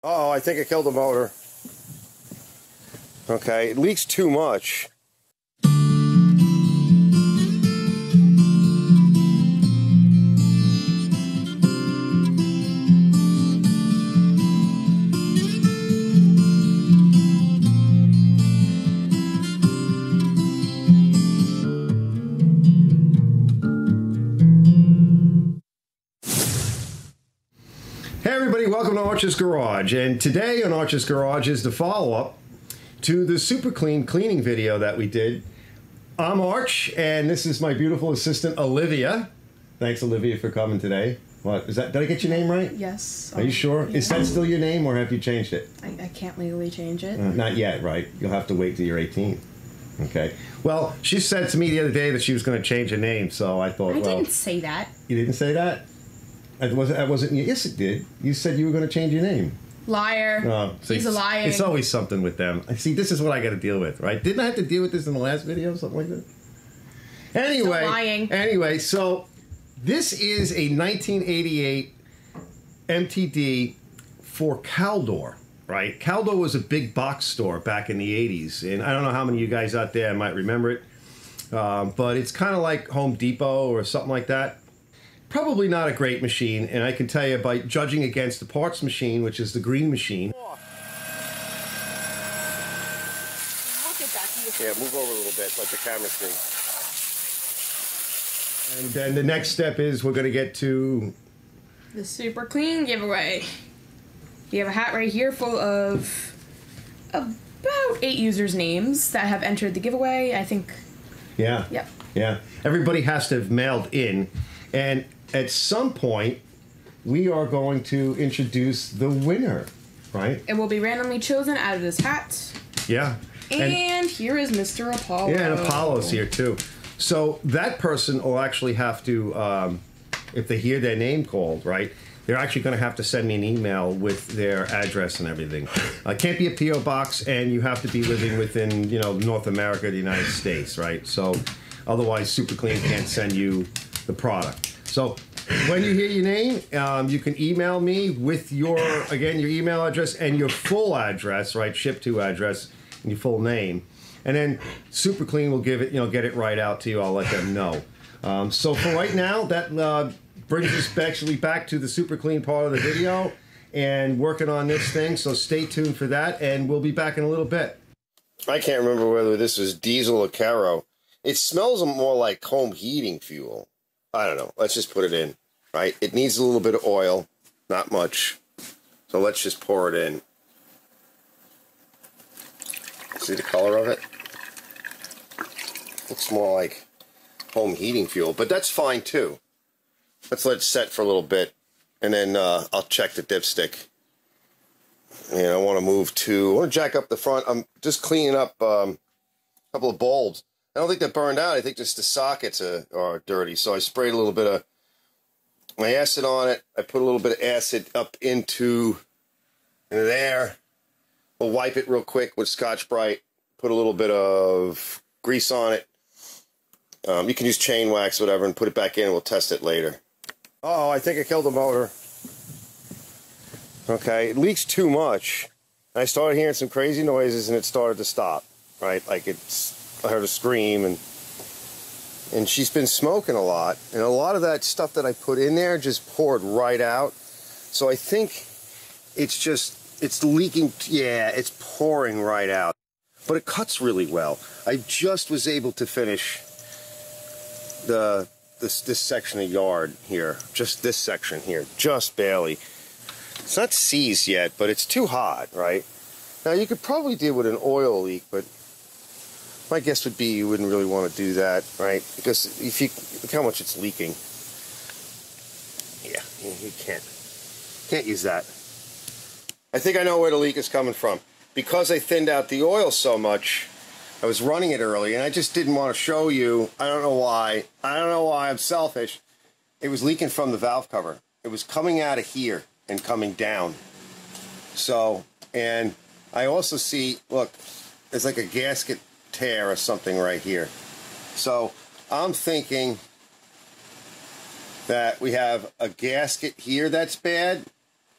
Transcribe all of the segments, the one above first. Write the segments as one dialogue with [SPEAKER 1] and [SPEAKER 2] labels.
[SPEAKER 1] Oh, I think I killed the motor. Okay, it leaks too much. Hey everybody, welcome to Arch's Garage, and today on Arch's Garage is the follow-up to the SuperClean cleaning video that we did. I'm Arch, and this is my beautiful assistant Olivia. Thanks Olivia for coming today. What, is that, did I get your name right?
[SPEAKER 2] Yes.
[SPEAKER 1] Are you sure?
[SPEAKER 2] Yeah.
[SPEAKER 1] Is that still your name, or have you changed it?
[SPEAKER 2] I can't legally change it.
[SPEAKER 1] Not yet, right? You'll have to wait till you're 18. Okay. Well, she said to me the other day that she was going to change her name, so I thought,
[SPEAKER 2] I didn't say that.
[SPEAKER 1] You didn't say that? That wasn't. Yes, it did. You said you were going to change your name.
[SPEAKER 2] Liar.
[SPEAKER 1] Oh, so
[SPEAKER 2] he's a liar.
[SPEAKER 1] It's always something with them. See, this is what I got to deal with, right? Didn't I have to deal with this in the last video, something like that? Anyway,
[SPEAKER 2] lying.
[SPEAKER 1] Anyway, so this is a 1988 MTD for Caldor, right? Caldor was a big box store back in the 80s, and I don't know how many of you guys out there might remember it, but it's kind of like Home Depot or something like that. Probably not a great machine, and I can tell you by judging against the parts machine, which is the green machine.
[SPEAKER 2] Look at that.
[SPEAKER 1] Yeah, move over a little bit, let the camera see. And then the next step is we're going to get to
[SPEAKER 2] The SuperClean giveaway. We have a hat right here full of about 8 users' names that have entered the giveaway, I think.
[SPEAKER 1] Yeah.
[SPEAKER 2] Yep.
[SPEAKER 1] Yeah. Everybody has to have mailed in, and at some point, we are going to introduce the winner, right?
[SPEAKER 2] It will be randomly chosen out of this hat.
[SPEAKER 1] Yeah.
[SPEAKER 2] And here is Mr. Apollo.
[SPEAKER 1] Yeah, and Apollo's here too. So that person will actually have to, if they hear their name called, right, they're actually going to have to send me an email with their address and everything. It can't be a P.O. box, and you have to be living within, North America, the United States, right? So otherwise, SuperClean can't send you the product. So when you hear your name, you can email me with your email address and your full address, right? Ship to address and your full name. And then SuperClean will give it, get it right out to you. I'll let them know. So for right now, that brings us actually back to the SuperClean part of the video and working on this thing. So stay tuned for that, and we'll be back in a little bit. I can't remember whether this was diesel or Caro. It smells more like home heating fuel. I don't know. Let's just put it in, right? It needs a little bit of oil, not much. So let's just pour it in. See the color of it? Looks more like home heating fuel, but that's fine too. Let's let it set for a little bit, and then I'll check the dipstick. And I want to jack up the front. I'm just cleaning up a couple of bulbs. I don't think they're burned out. I think just the sockets are dirty. So I sprayed a little bit of my acid on it. I put a little bit of acid up into there. We'll wipe it real quick with Scotch-Brite. Put a little bit of grease on it. You can use chain wax, whatever, and put it back in, and we'll test it later. Oh, I think I killed the motor. Okay, it leaks too much. I started hearing some crazy noises, and it started to stop, right? Like I heard a scream, and she's been smoking a lot, and a lot of that stuff that I put in there just poured right out. So I think it's leaking. Yeah, it's pouring right out. But it cuts really well. I just was able to finish this section of yard here, just this section here, just barely. It's not seized yet, but it's too hot, right? Now you could probably deal with an oil leak, but my guess would be you wouldn't really want to do that, right? Because if you look how much it's leaking, yeah, you can't use that. I think I know where the leak is coming from. Because I thinned out the oil so much, I was running it early, and I just didn't want to show you. I don't know why. I don't know why. I'm selfish. It was leaking from the valve cover. It was coming out of here and coming down. So, and I also see, look, there's like a gasket tear or something right here. So, I'm thinking that we have a gasket here that's bad,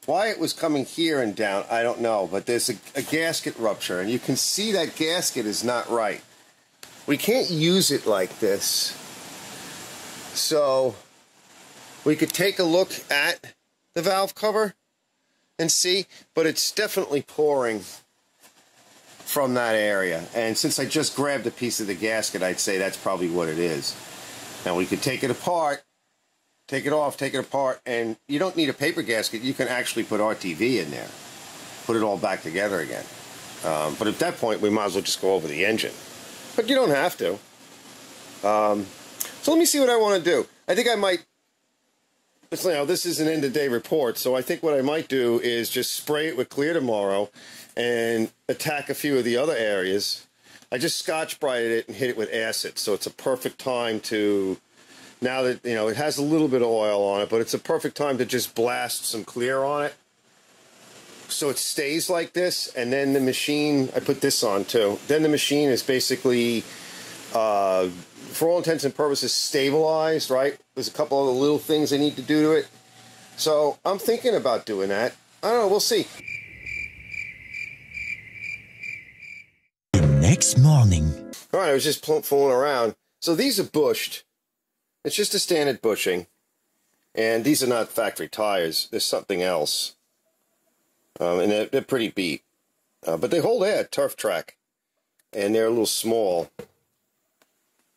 [SPEAKER 1] Why it was coming here and down, I don't know, but there's a gasket rupture, and you can see that gasket is not right. We can't use it like this. So we could take a look at the valve cover and see, but it's definitely pouring from that area. And since I just grabbed a piece of the gasket, I'd say that's probably what it is. Now we could take it apart, take it off, take it apart, and you don't need a paper gasket. You can actually put RTV in there, put it all back together again. But at that point, we might as well just go over the engine. But you don't have to. So let me see what I want to do. I think I might, you know, this is an end-of-day report, so I think what I might do is just spray it with clear tomorrow and attack a few of the other areas. I just scotch-brighted it and hit it with acid, so it's a perfect time to, now that, you know, it has a little bit of oil on it, but it's a perfect time to just blast some clear on it. So it stays like this, and then the machine, I put this on too, then the machine is basically, for all intents and purposes, stabilized, right? There's a couple other little things I need to do to it. So I'm thinking about doing that. I don't know, we'll see.
[SPEAKER 3] The next morning.
[SPEAKER 1] All right, I was just fooling around. So these are bushed. It's just a standard bushing. And these are not factory tires. There's something else. And they're pretty beat. But they hold air, turf track. And they're a little small.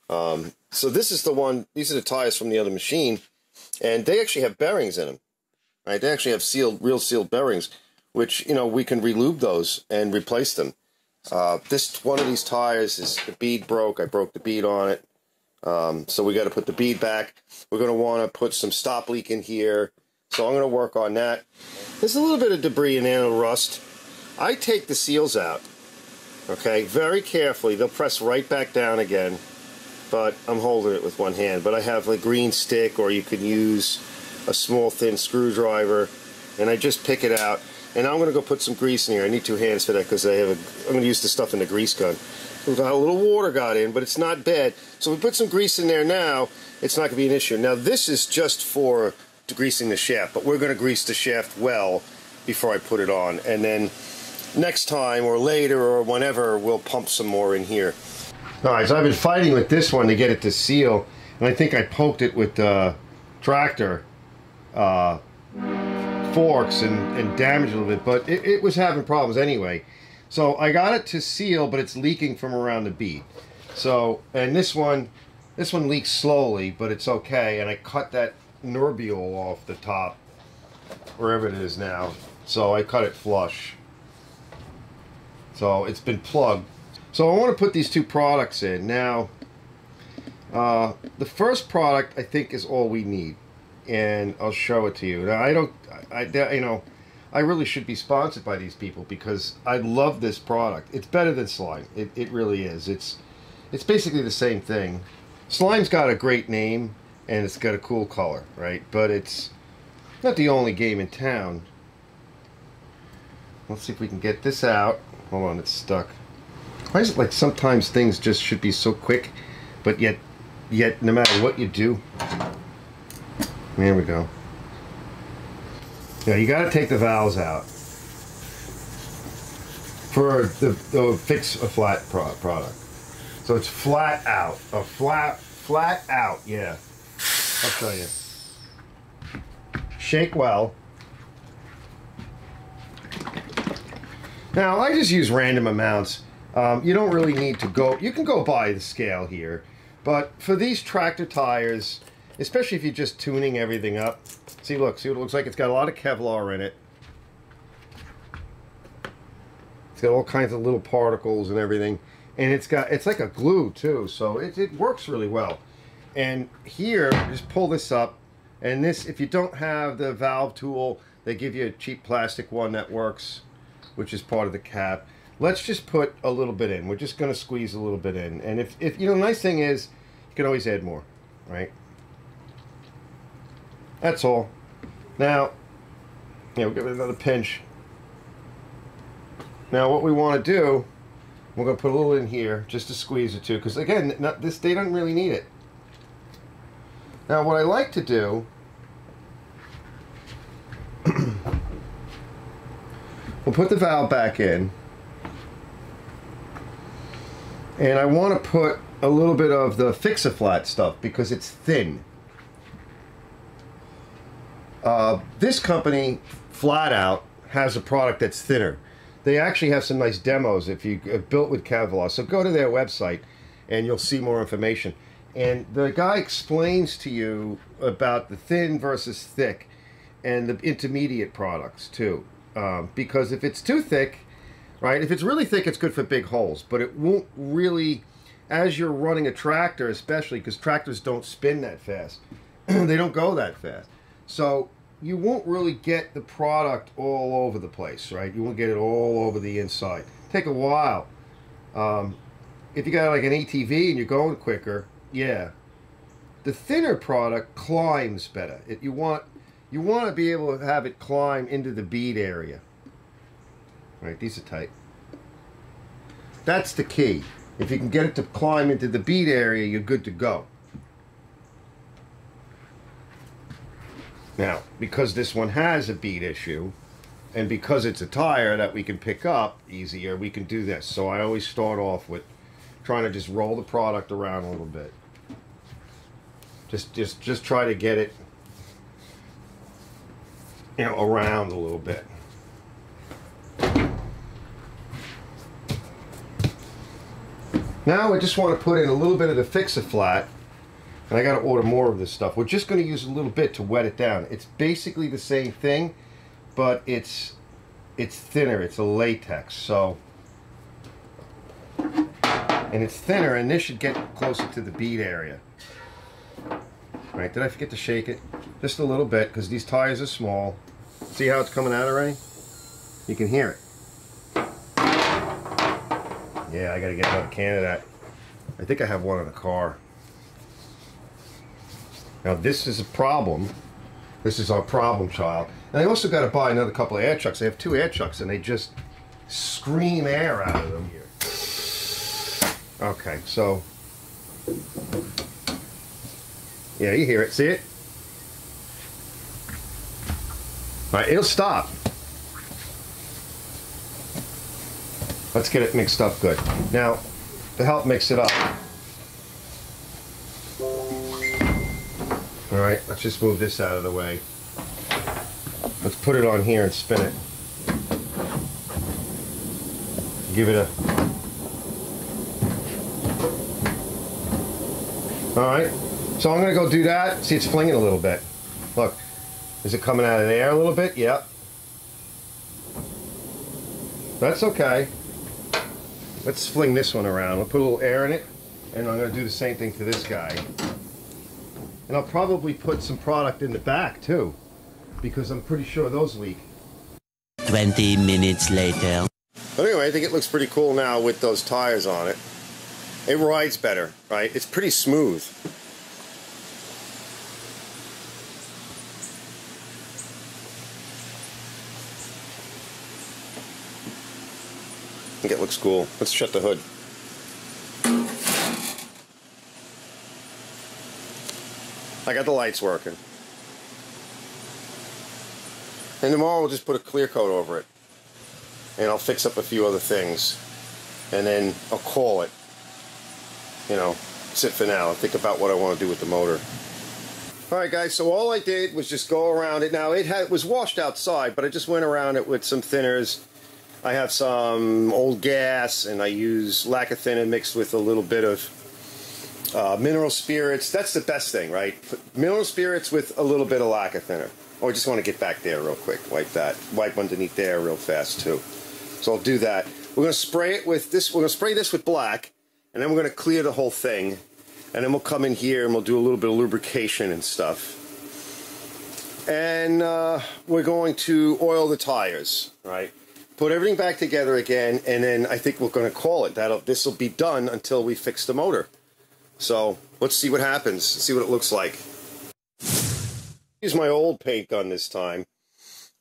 [SPEAKER 1] So this is the one, these are the tires from the other machine. And they actually have bearings in them. Right? They actually have real sealed bearings. Which, you know, we can relube those and replace them. This one of these tires is, the bead broke. I broke the bead on it. So we got to put the bead back. We're going to want to put some stop leak in here. So I'm going to work on that. There's a little bit of debris and anode rust. I take the seals out. Okay, very carefully. They'll press right back down again. But I'm holding it with one hand. But I have a green stick, or you could use a small thin screwdriver. And I just pick it out. And I'm going to go put some grease in here. I need two hands for that because I'm going to use the stuff in the grease gun. A little water got in, but it's not bad. So if we put some grease in there now, it's not going to be an issue. Now this is just for greasing the shaft, but we're going to grease the shaft well before I put it on. And then next time or later or whenever, we'll pump some more in here. Alright, so I've been fighting with this one to get it to seal. And I think I poked it with the tractor forks and damaged it a little bit, but it was having problems anyway. So I got it to seal, but it's leaking from around the bead. So, and this one leaks slowly, but it's okay. And I cut that nerbiole off the top, wherever it is now. So I cut it flush. So it's been plugged. So I want to put these two products in. Now, the first product I think is all we need. And I'll show it to you. Now you know, I really should be sponsored by these people because I love this product. It's better than slime. It really is. It's basically the same thing. Slime's got a great name and it's got a cool color, right? But it's not the only game in town. Let's see if we can get this out. Hold on, it's stuck. Why is it like sometimes things just should be so quick, but yet no matter what you do. There we go. Yeah, you got to take the valves out for the fix a flat product. So it's flat out, flat out. Yeah, I'll show you. Shake well. Now I just use random amounts. You don't really need to go. You can go by the scale here, but for these tractor tires, especially if you're just tuning everything up. See what it looks like? It's got a lot of Kevlar in it. It's got all kinds of little particles and everything. And it's like a glue too, so it works really well. And here, just pull this up. And this, if you don't have the valve tool, they give you a cheap plastic one that works, which is part of the cap. Let's just put a little bit in. We're just going to squeeze a little bit in. And if you know, the nice thing is, you can always add more, right? That's all. Now, we'll give it another pinch. Now what we want to do, we're going to put a little in here just to squeeze it too, because again, they don't really need it. Now what I like to do we'll put the valve back in. And I want to put a little bit of the Fix-A-Flat stuff because it's thin. This company, flat out, has a product that's thinner. They actually have some nice demos if you built with Kevlar. So go to their website and you'll see more information. And the guy explains to you about the thin versus thick and the intermediate products too. Because if it's too thick, right, if it's really thick, it's good for big holes, but it won't really, as you're running a tractor, especially because tractors don't spin that fast, they don't go that fast. So you won't really get the product all over the place, right? You won't get it all over the inside. Take a while. If you got like an ATV and you're going quicker, yeah. The thinner product climbs better. You want to be able to have it climb into the bead area. Right, these are tight. That's the key. If you can get it to climb into the bead area, you're good to go. Now, because this one has a bead issue, and because it's a tire that we can pick up easier, we can do this. So I always start off with trying to just roll the product around a little bit. Just try to get it, you know, around a little bit. Now I just want to put in a little bit of the Fix-A-Flat, and I got to order more of this stuff. We're just going to use a little bit to wet it down. It's basically the same thing, but it's thinner. It's a latex, so, and it's thinner, and this should get closer to the bead area. All right, did I forget to shake it? Just a little bit, because these tires are small. See how it's coming out already? You can hear it. Yeah, I gotta get another can of that. I think I have one in the car. Now this is a problem. This is our problem child. And I also gotta buy another couple of air chucks. I have 2 air chucks and they just scream air out of them here. Okay, so. Yeah, you hear it, see it? All right, it'll stop. Let's get it mixed up good. Now, to help mix it up. All right, let's just move this out of the way. Let's put it on here and spin it. Give it a... All right, so I'm gonna go do that. See, it's flinging a little bit. Look, is it coming out of the air a little bit? Yep. That's okay. Let's fling this one around. We'll put a little air in it, and I'm going to do the same thing to this guy. And I'll probably put some product in the back, too, because I'm pretty sure those leak.
[SPEAKER 3] 20 minutes later.
[SPEAKER 1] But anyway, I think it looks pretty cool now with those tires on it. It rides better, right? It's pretty smooth. I think it looks cool. Let's shut the hood. I got the lights working. And tomorrow we'll just put a clear coat over it. And I'll fix up a few other things. And then I'll call it. You know, that's it for now. I'll think about what I want to do with the motor. Alright guys, so all I did was just go around it. Now it was washed outside, but I just went around it with some thinners. I have some old gas, and I use lacquer thinner mixed with a little bit of mineral spirits. That's the best thing, right? Put mineral spirits with a little bit of lacquer thinner. Oh, I just want to get back there real quick. Wipe that. Wipe underneath there real fast, too. So I'll do that. We're going to spray it with this. We're going to spray this with black, and then we're going to clear the whole thing. And then we'll come in here, and we'll do a little bit of lubrication and stuff. And we're going to oil the tires, right? Put everything back together again, and then I think we're going to call it. This will be done until we fix the motor. So let's see what happens. See what it looks like. Use my old paint gun this time,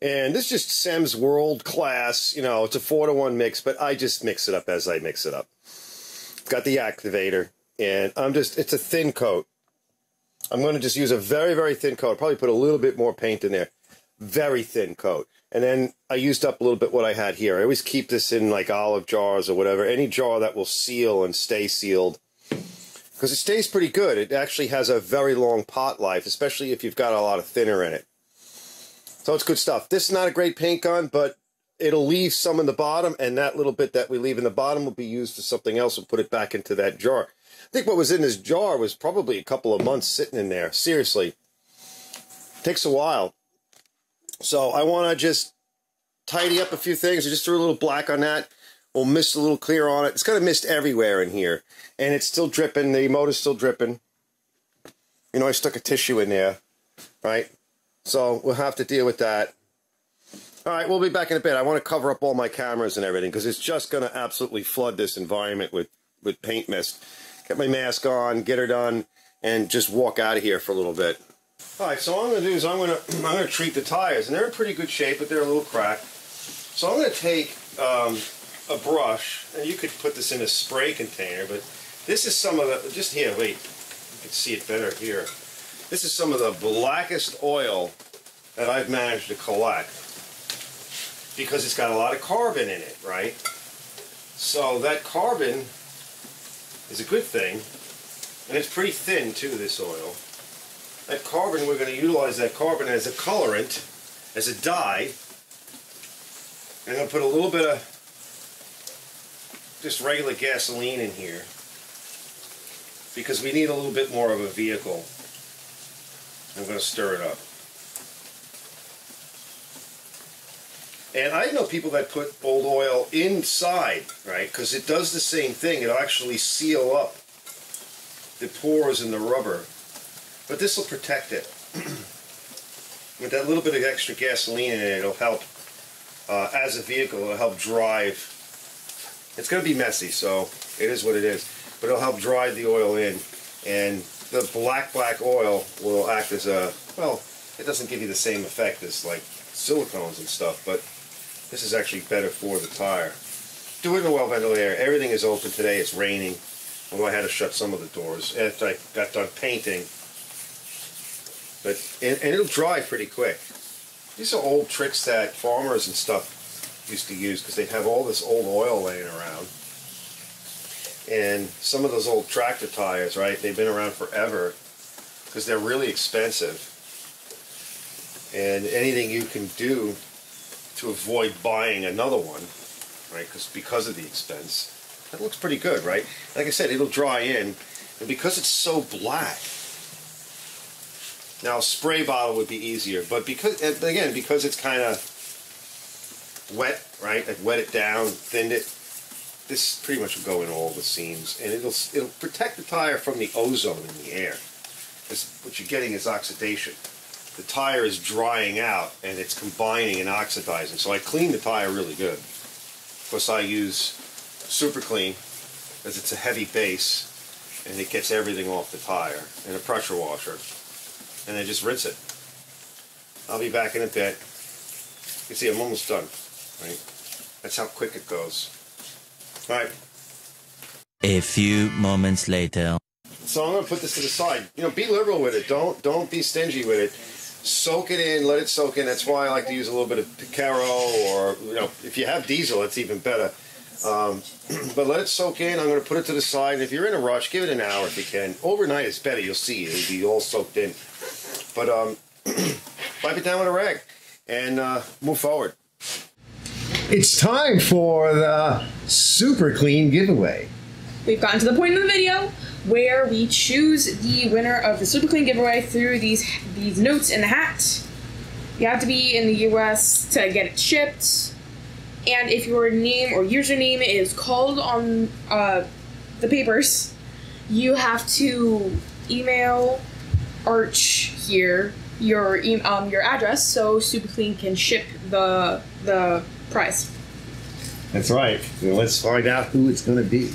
[SPEAKER 1] and this is just Sem's World Class. You know, it's a 4-to-1 mix, but I just mix it up as I mix it up. Got the activator, and it's a thin coat. I'm going to just use a very, very thin coat. Probably put a little bit more paint in there. Very thin coat. And then I used up a little bit what I had here. I always keep this in like olive jars or whatever. Any jar that will seal and stay sealed. Because it stays pretty good. It actually has a very long pot life, especially if you've got a lot of thinner in it. So it's good stuff. This is not a great paint gun, but it'll leave some in the bottom, and that little bit that we leave in the bottom will be used for something else. We'll put it back into that jar. I think what was in this jar was probably a couple of months sitting in there. Seriously. Takes a while. So I want to just tidy up a few things. I just threw a little black on that. We'll mist a little clear on it. It's got a mist everywhere in here. And it's still dripping. The motor's still dripping. You know, I stuck a tissue in there. Right? So we'll have to deal with that. All right, we'll be back in a bit. I want to cover up all my cameras and everything because it's just going to absolutely flood this environment with paint mist. Get my mask on, get her done, and just walk out of here for a little bit. All right, so what I'm going to do is I'm going to treat the tires, and they're in pretty good shape, but they're a little cracked. So I'm going to take a brush, and you could put this in a spray container, but this is some of the, just here, wait, you can see it better here. This is some of the blackest oil that I've managed to collect because it's got a lot of carbon in it, right? So that carbon is a good thing, and it's pretty thin too, this oil. That carbon, we're going to utilize that carbon as a colorant, as a dye. And I'll put a little bit of just regular gasoline in here because we need a little bit more of a vehicle. I'm going to stir it up. And I know people that put old oil inside, right? Because it does the same thing. It'll actually seal up the pores in the rubber. But this will protect it. With that little bit of extra gasoline in it, it'll help, as a vehicle, it'll help drive. It's going to be messy, so it is what it is. But it'll help drive the oil in. And the black oil will act as a, well, it doesn't give you the same effect as like silicones and stuff, but this is actually better for the tire. Do it in a well-ventilated area. Everything is open today. It's raining. Although I had to shut some of the doors after I got done painting. But and it'll dry pretty quick. These are old tricks that farmers and stuff used to use because they'd have all this old oil laying around. And some of those old tractor tires, right, they've been around forever because they're really expensive. And anything you can do to avoid buying another one, right, because of the expense, that looks pretty good, right? Like I said, it'll dry in, and because it's so black, now a spray bottle would be easier, but because, again, because it's kind of wet, right, I've wet it down, thinned it, this pretty much will go in all the seams, and it'll protect the tire from the ozone in the air. Because what you're getting is oxidation. The tire is drying out and it's combining and oxidizing. So I clean the tire really good. Of course, I use SuperClean because it's a heavy base and it gets everything off the tire, and a pressure washer, and then just rinse it. I'll be back in a bit. You can see I'm almost done, right? That's how quick it goes. All right.
[SPEAKER 3] A few moments later.
[SPEAKER 1] So I'm going to put this to the side. You know, be liberal with it. Don't be stingy with it. Soak it in, let it soak in. That's why I like to use a little bit of Picaro, or, you know, if you have diesel, it's even better. But let it soak in. I'm going to put it to the side. And if you're in a rush, give it an hour if you can. Overnight is better. You'll see it'll be all soaked in. But wipe it down with a rag and move forward. It's time for the SuperClean giveaway.
[SPEAKER 2] We've gotten to the point in the video where we choose the winner of the SuperClean giveaway through these notes in the hat. You have to be in the US to get it shipped, and if your name or username is called on the papers, you have to email Arch here your address so SuperClean can ship the prize.
[SPEAKER 1] That's right. Well, let's find out who it's going to be.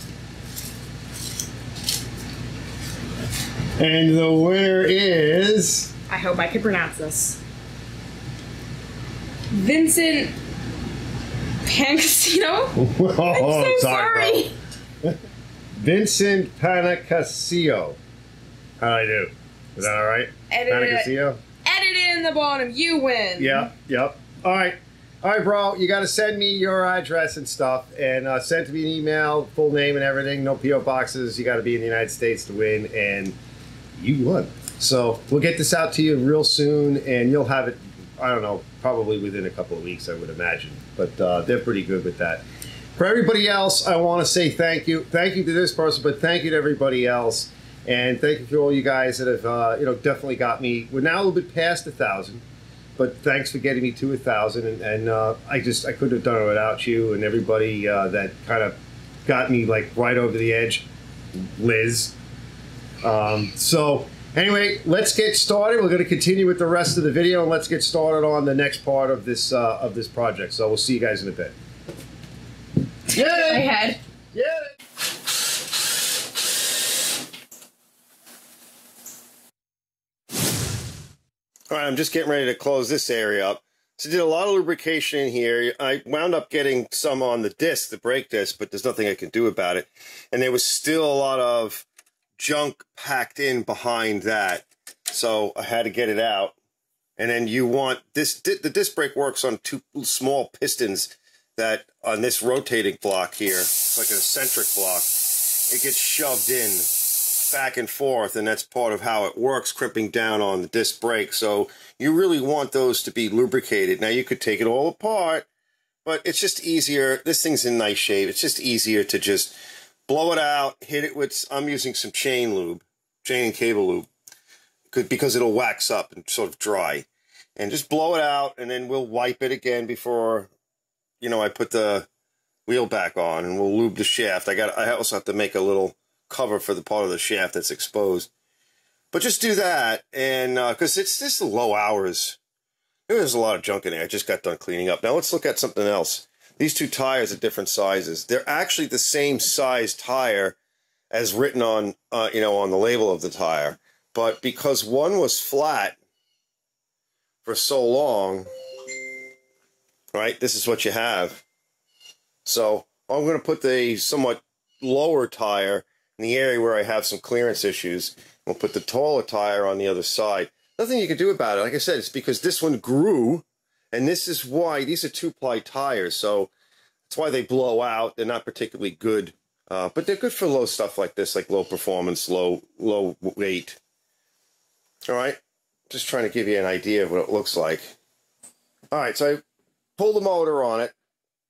[SPEAKER 1] And the winner is...
[SPEAKER 2] I hope I can pronounce this. Vincent Pancasino?
[SPEAKER 1] Oh,
[SPEAKER 2] I'm so sorry.
[SPEAKER 1] Vincent Pancasio. How'd I do? Is that all right? Pancasio?
[SPEAKER 2] Edit it in the bottom. You win.
[SPEAKER 1] Yep. All right. All right, bro, you got to send me your address and stuff, and send me an email, full name and everything. No P.O. boxes. You got to be in the United States to win, and you won. So we'll get this out to you real soon, and you'll have it, I don't know, probably within a couple of weeks, I would imagine. But they're pretty good with that. For everybody else, I want to say thank you. Thank you to this person, but thank you to everybody else. And thank you to all you guys that have, definitely got me. We're now a little bit past 1,000. But thanks for getting me to 1,000, and I couldn't have done it without you and everybody that kind of got me like right over the edge, Liz. So anyway, let's get started. We're going to continue with the rest of the video, and let's get started on the next part of this project. So we'll see you guys in a bit.
[SPEAKER 2] Yay! My head.
[SPEAKER 1] Yay! All right, I'm just getting ready to close this area up. So I did a lot of lubrication in here. I wound up getting some on the disc, the brake disc, but there's nothing I can do about it. And there was still a lot of junk packed in behind that. So I had to get it out. And then you want this, the disc brake works on two small pistons that on this rotating block here, it's like an eccentric block. It gets shoved in back and forth, and that's part of how it works, crimping down on the disc brake. So you really want those to be lubricated. Now you could take it all apart, but it's just easier. This thing's in nice shape. It's just easier to just blow it out, hit it with, I'm using some chain lube, chain and cable lube, because it'll wax up and sort of dry. And just blow it out, and then we'll wipe it again before, I put the wheel back on, and we'll lube the shaft. I also have to make a little cover for the part of the shaft that's exposed. But just do that, and because it's just low hours. There's a lot of junk in there. I just got done cleaning up. Now let's look at something else. These two tires are different sizes. They're actually the same size tire as written on, on the label of the tire. But because one was flat for so long, right, this is what you have. So I'm going to put the somewhat lower tire in the area where I have some clearance issues. We'll put the taller tire on the other side. Nothing you can do about it. Like I said, it's because this one grew, and this is why these are two-ply tires. So that's why they blow out. They're not particularly good, but they're good for low stuff like this, like low performance, low weight. All right, just trying to give you an idea of what it looks like. All right, so I pulled the motor on it.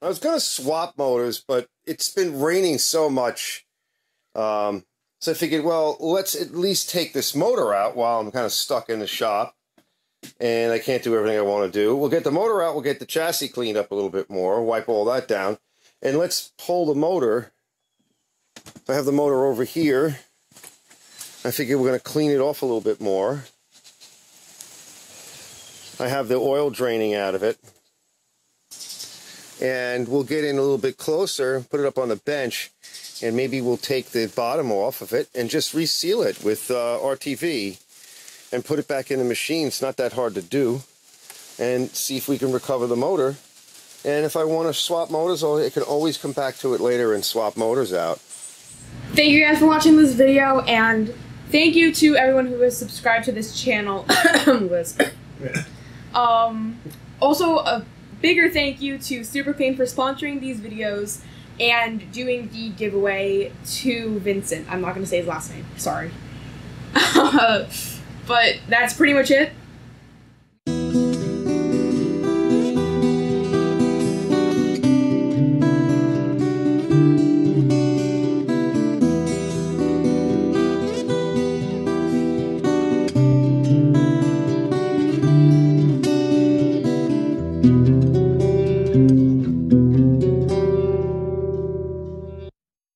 [SPEAKER 1] I was going to swap motors, but it's been raining so much. So I figured, well, let's at least take this motor out while I'm kind of stuck in the shop. And I can't do everything I want to do. We'll get the motor out. We'll get the chassis cleaned up a little bit more. Wipe all that down. And let's pull the motor. I have the motor over here. I figure we're going to clean it off a little bit more. I have the oil draining out of it. And we'll get in a little bit closer, put it up on the bench, and maybe we'll take the bottom off of it and just reseal it with RTV and put it back in the machine. It's not that hard to do. And see if we can recover the motor. And if I want to swap motors, I can always come back to it later and swap motors out.
[SPEAKER 2] Thank you guys for watching this video, and thank you to everyone who has subscribed to this channel. Liz. Also, a bigger thank you to SuperClean for sponsoring these videos and doing the giveaway to Vincent. I'm not going to say his last name. Sorry. But that's pretty much it.